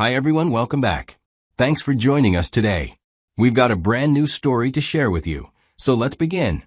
Hi everyone, welcome back. Thanks for joining us today. We've got a brand new story to share with you, so let's begin.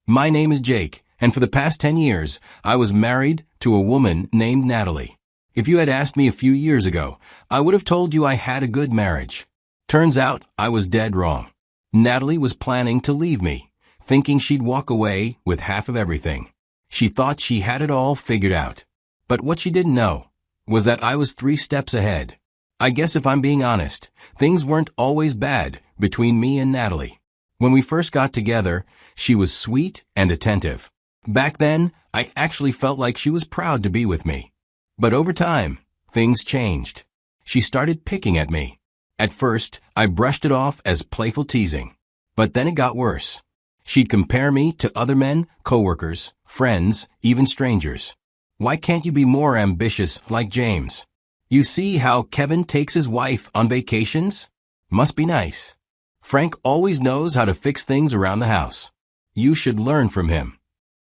My name is Jake, and for the past 10 years, I was married to a woman named Natalie. If you had asked me a few years ago, I would have told you I had a good marriage. Turns out, I was dead wrong. Natalie was planning to leave me, thinking she'd walk away with half of everything. She thought she had it all figured out. But what she didn't know was that I was 3 steps ahead. I guess if I'm being honest, things weren't always bad between me and Natalie. When we first got together, she was sweet and attentive. Back then, I actually felt like she was proud to be with me. But over time, things changed. She started picking at me. At first, I brushed it off as playful teasing. But then it got worse. She'd compare me to other men, coworkers, friends, even strangers. Why can't you be more ambitious like James? You see how Kevin takes his wife on vacations? Must be nice. Frank always knows how to fix things around the house. You should learn from him.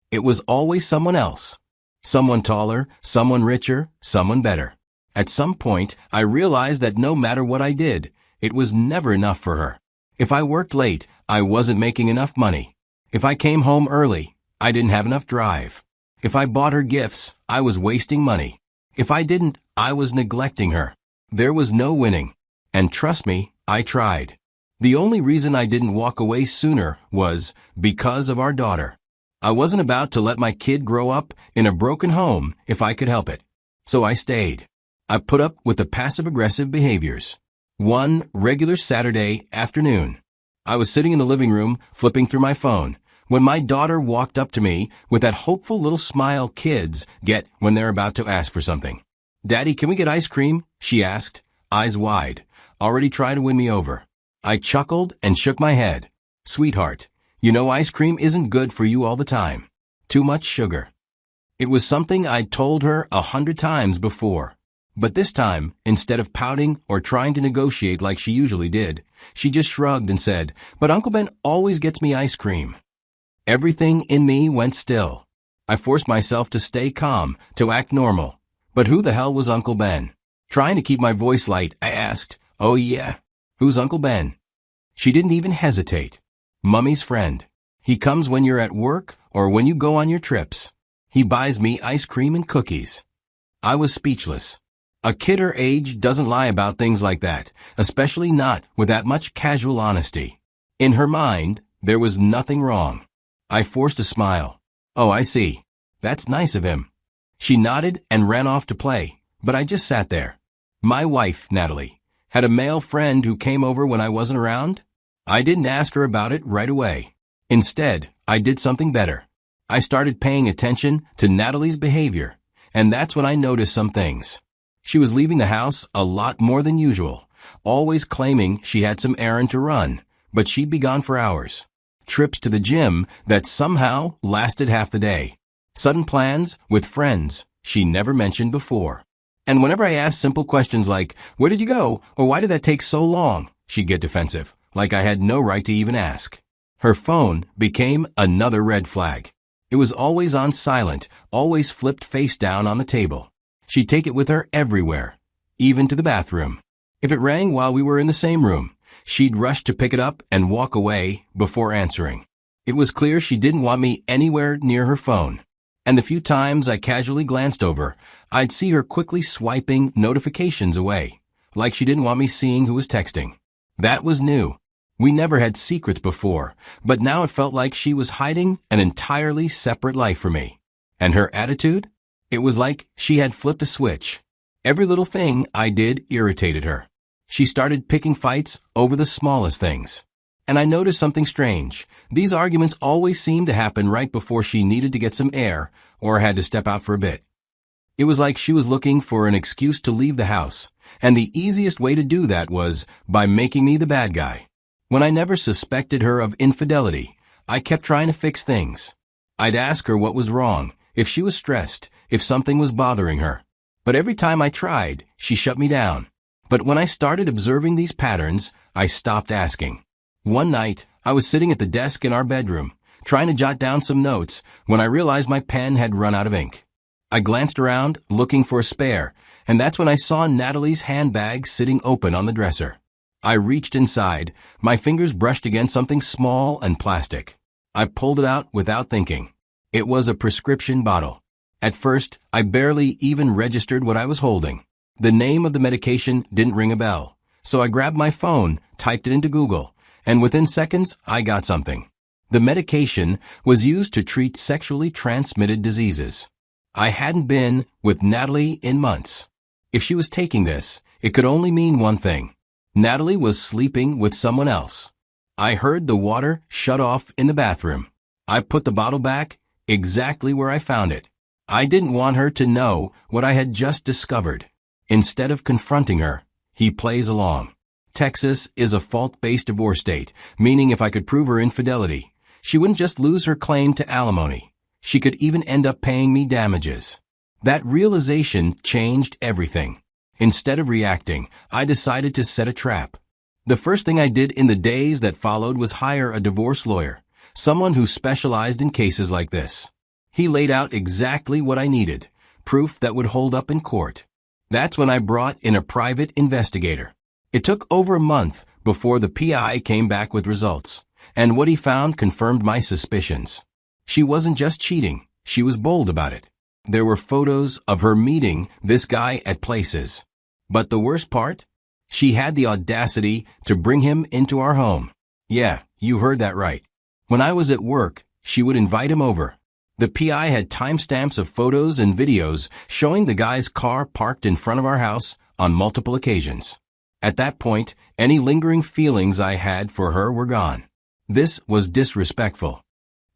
It was always someone else. Someone taller, someone richer, someone better. At some point, I realized that no matter what I did, it was never enough for her. If I worked late, I wasn't making enough money. If I came home early, I didn't have enough drive. If I bought her gifts, I was wasting money. If I didn't, I was neglecting her. There was no winning. And trust me, I tried. The only reason I didn't walk away sooner was because of our daughter. I wasn't about to let my kid grow up in a broken home if I could help it. So I stayed. I put up with the passive-aggressive behaviors. One regular Saturday afternoon, I was sitting in the living room flipping through my phone when my daughter walked up to me with that hopeful little smile kids get when they're about to ask for something. "Daddy, can we get ice cream?" she asked, eyes wide, already trying to win me over. I chuckled and shook my head. "Sweetheart, you know ice cream isn't good for you all the time. Too much sugar." It was something I'd told her 100 times before. But this time, instead of pouting or trying to negotiate like she usually did, she just shrugged and said, "But Uncle Ben always gets me ice cream." Everything in me went still. I forced myself to stay calm, to act normal. But who the hell was Uncle Ben? Trying to keep my voice light, I asked, "Oh yeah, who's Uncle Ben?" She didn't even hesitate. "Mummy's friend. He comes when you're at work or when you go on your trips. He buys me ice cream and cookies." I was speechless. A kid her age doesn't lie about things like that, especially not with that much casual honesty. In her mind, there was nothing wrong. I forced a smile. "Oh, I see. That's nice of him." She nodded and ran off to play, but I just sat there. My wife, Natalie, had a male friend who came over when I wasn't around. I didn't ask her about it right away. Instead, I did something better. I started paying attention to Natalie's behavior, and that's when I noticed some things. She was leaving the house a lot more than usual, always claiming she had some errand to run, but she'd be gone for hours. Trips to the gym that somehow lasted half the day. Sudden plans with friends she never mentioned before. And whenever I asked simple questions like, "Where did you go?" or "Why did that take so long?" she'd get defensive, like I had no right to even ask. Her phone became another red flag. It was always on silent, always flipped face down on the table. She'd take it with her everywhere, even to the bathroom. If it rang while we were in the same room, she'd rush to pick it up and walk away before answering. It was clear she didn't want me anywhere near her phone. And the few times I casually glanced over, I'd see her quickly swiping notifications away, like she didn't want me seeing who was texting. That was new. We never had secrets before, but now it felt like she was hiding an entirely separate life from me. And her attitude? It was like she had flipped a switch. Every little thing I did irritated her. She started picking fights over the smallest things. And I noticed something strange. These arguments always seemed to happen right before she needed to get some air or had to step out for a bit. It was like she was looking for an excuse to leave the house, and the easiest way to do that was by making me the bad guy. When I never suspected her of infidelity, I kept trying to fix things. I'd ask her what was wrong, if she was stressed, if something was bothering her. But every time I tried, she shut me down. But when I started observing these patterns, I stopped asking. One night, I was sitting at the desk in our bedroom, trying to jot down some notes, when I realized my pen had run out of ink. I glanced around, looking for a spare, and that's when I saw Natalie's handbag sitting open on the dresser. I reached inside, my fingers brushed against something small and plastic. I pulled it out without thinking. It was a prescription bottle. At first, I barely even registered what I was holding. The name of the medication didn't ring a bell, so I grabbed my phone, typed it into Google, and within seconds, I got something. The medication was used to treat sexually transmitted diseases. I hadn't been with Natalie in months. If she was taking this, it could only mean one thing. Natalie was sleeping with someone else. I heard the water shut off in the bathroom. I put the bottle back, exactly where I found it. I didn't want her to know what I had just discovered. Instead of confronting her, he plays along. Texas is a fault-based divorce state, meaning if I could prove her infidelity, she wouldn't just lose her claim to alimony. She could even end up paying me damages. That realization changed everything. Instead of reacting, I decided to set a trap. The first thing I did in the days that followed was hire a divorce lawyer, someone who specialized in cases like this. He laid out exactly what I needed, proof that would hold up in court. That's when I brought in a private investigator. It took over a month before the PI came back with results, and what he found confirmed my suspicions. She wasn't just cheating, she was bold about it. There were photos of her meeting this guy at places. But the worst part? She had the audacity to bring him into our home. Yeah, you heard that right. When I was at work, she would invite him over. The PI had timestamps of photos and videos showing the guy's car parked in front of our house on multiple occasions. At that point, any lingering feelings I had for her were gone. This was disrespectful.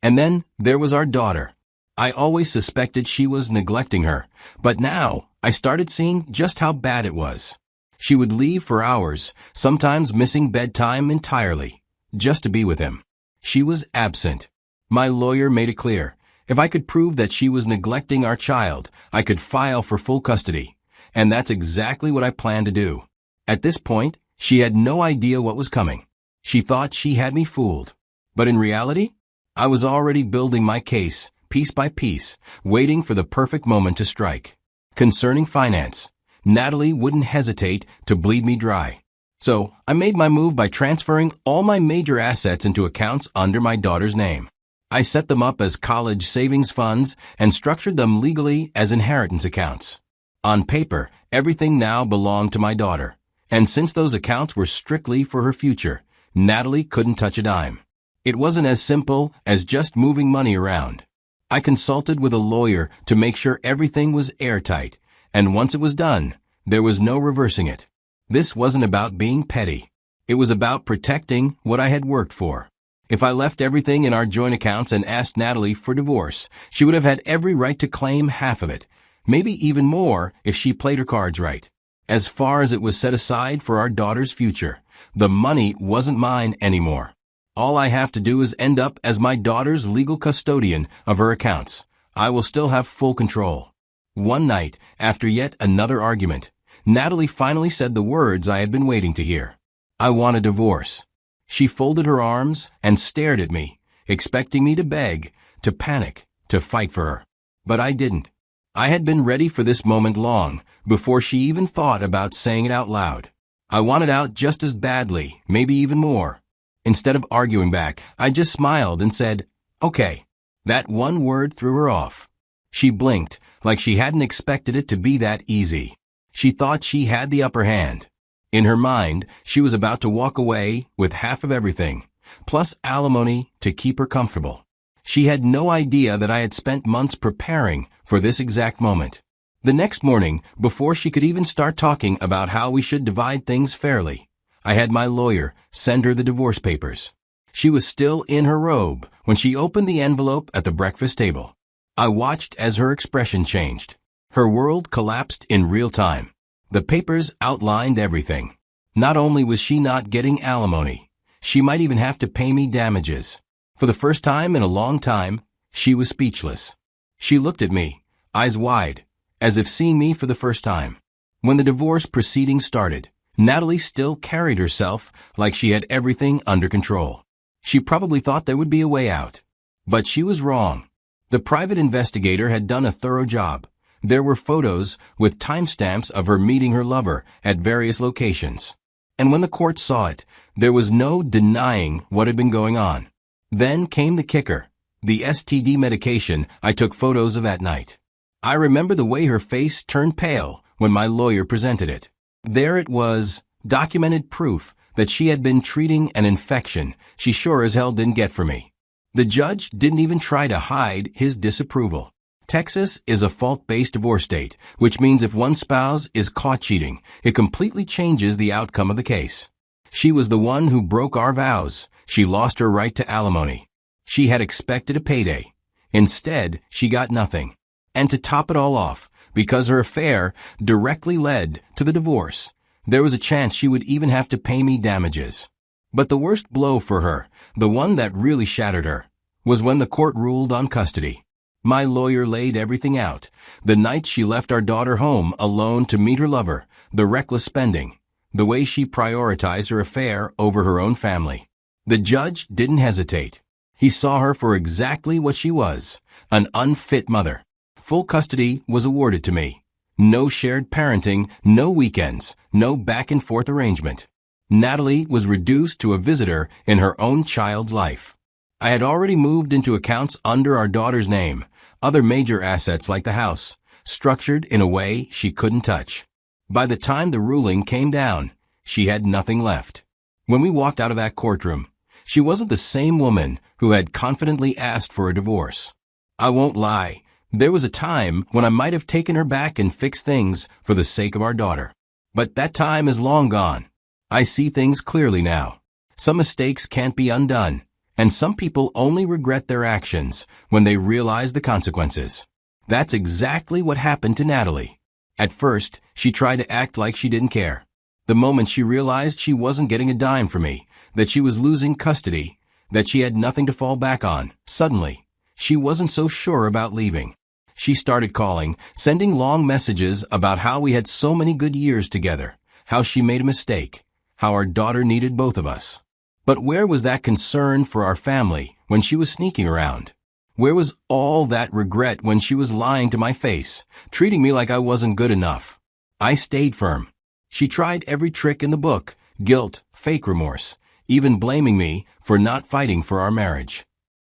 And then there was our daughter. I always suspected she was neglecting her, but now I started seeing just how bad it was. She would leave for hours, sometimes missing bedtime entirely, just to be with him. She was absent. My lawyer made it clear, if I could prove that she was neglecting our child, I could file for full custody. And that's exactly what I planned to do. At this point, she had no idea what was coming. She thought she had me fooled. But in reality, I was already building my case, piece by piece, waiting for the perfect moment to strike. Concerning finance, Natalie wouldn't hesitate to bleed me dry. So I made my move by transferring all my major assets into accounts under my daughter's name. I set them up as college savings funds and structured them legally as inheritance accounts. On paper, everything now belonged to my daughter. And since those accounts were strictly for her future, Natalie couldn't touch a dime. It wasn't as simple as just moving money around. I consulted with a lawyer to make sure everything was airtight, and once it was done, there was no reversing it. This wasn't about being petty. It was about protecting what I had worked for. If I left everything in our joint accounts and asked Natalie for divorce, she would have had every right to claim half of it, maybe even more if she played her cards right. As far as it was set aside for our daughter's future, the money wasn't mine anymore. All I have to do is end up as my daughter's legal custodian of her accounts. I will still have full control. One night, after yet another argument, Natalie finally said the words I had been waiting to hear. I want a divorce. She folded her arms and stared at me, expecting me to beg, to panic, to fight for her. But I didn't. I had been ready for this moment long, before she even thought about saying it out loud. I wanted out just as badly, maybe even more. Instead of arguing back, I just smiled and said, "Okay." That one word threw her off. She blinked, like she hadn't expected it to be that easy. She thought she had the upper hand. In her mind, she was about to walk away with half of everything, plus alimony to keep her comfortable. She had no idea that I had spent months preparing for this exact moment. The next morning, before she could even start talking about how we should divide things fairly, I had my lawyer send her the divorce papers. She was still in her robe when she opened the envelope at the breakfast table. I watched as her expression changed. Her world collapsed in real time. The papers outlined everything. Not only was she not getting alimony, she might even have to pay me damages. For the first time in a long time, she was speechless. She looked at me, eyes wide, as if seeing me for the first time. When the divorce proceedings started, Natalie still carried herself like she had everything under control. She probably thought there would be a way out. But she was wrong. The private investigator had done a thorough job, There were photos with timestamps of her meeting her lover at various locations. And when the court saw it, there was no denying what had been going on. Then came the kicker, the STD medication I took photos of at night. I remember the way her face turned pale when my lawyer presented it. There it was, documented proof that she had been treating an infection she sure as hell didn't get for me. The judge didn't even try to hide his disapproval. Texas is a fault-based divorce state, which means if one spouse is caught cheating, it completely changes the outcome of the case. She was the one who broke our vows. She lost her right to alimony. She had expected a payday. Instead, she got nothing. And to top it all off, because her affair directly led to the divorce, there was a chance she would even have to pay me damages. But the worst blow for her, the one that really shattered her, was when the court ruled on custody. My lawyer laid everything out. The night she left our daughter home alone to meet her lover, the reckless spending, the way she prioritized her affair over her own family. The judge didn't hesitate. He saw her for exactly what she was, an unfit mother. Full custody was awarded to me. No shared parenting, no weekends, no back-and-forth arrangement. Natalie was reduced to a visitor in her own child's life. I had already moved into accounts under our daughter's name, other major assets like the house, structured in a way she couldn't touch. By the time the ruling came down, she had nothing left. When we walked out of that courtroom, she wasn't the same woman who had confidently asked for a divorce. I won't lie, there was a time when I might have taken her back and fixed things for the sake of our daughter. But that time is long gone. I see things clearly now. Some mistakes can't be undone. And some people only regret their actions when they realize the consequences. That's exactly what happened to Natalie. At first, she tried to act like she didn't care. The moment she realized she wasn't getting a dime from me, that she was losing custody, that she had nothing to fall back on, suddenly, she wasn't so sure about leaving. She started calling, sending long messages about how we had so many good years together, how she made a mistake, how our daughter needed both of us. But where was that concern for our family when she was sneaking around? Where was all that regret when she was lying to my face, treating me like I wasn't good enough? I stayed firm. She tried every trick in the book, guilt, fake remorse, even blaming me for not fighting for our marriage.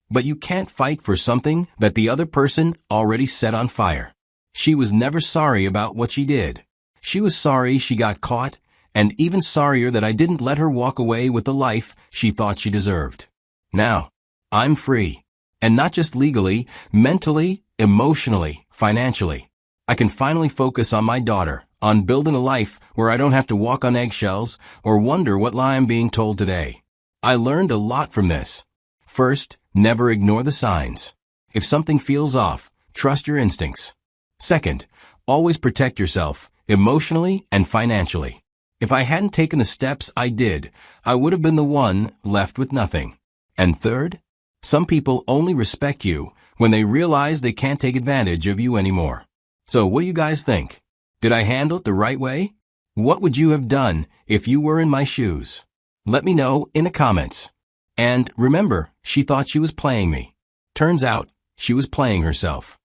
But you can't fight for something that the other person already set on fire. She was never sorry about what she did. She was sorry she got caught, and even sorrier that I didn't let her walk away with the life she thought she deserved. Now, I'm free. And not just legally, mentally, emotionally, financially. I can finally focus on my daughter, on building a life where I don't have to walk on eggshells or wonder what lie I'm being told today. I learned a lot from this. First, never ignore the signs. If something feels off, trust your instincts. Second, always protect yourself, emotionally and financially. If I hadn't taken the steps I did, I would have been the one left with nothing. And third, some people only respect you when they realize they can't take advantage of you anymore. So what do you guys think? Did I handle it the right way? What would you have done if you were in my shoes? Let me know in the comments. And remember, she thought she was playing me. Turns out, she was playing herself.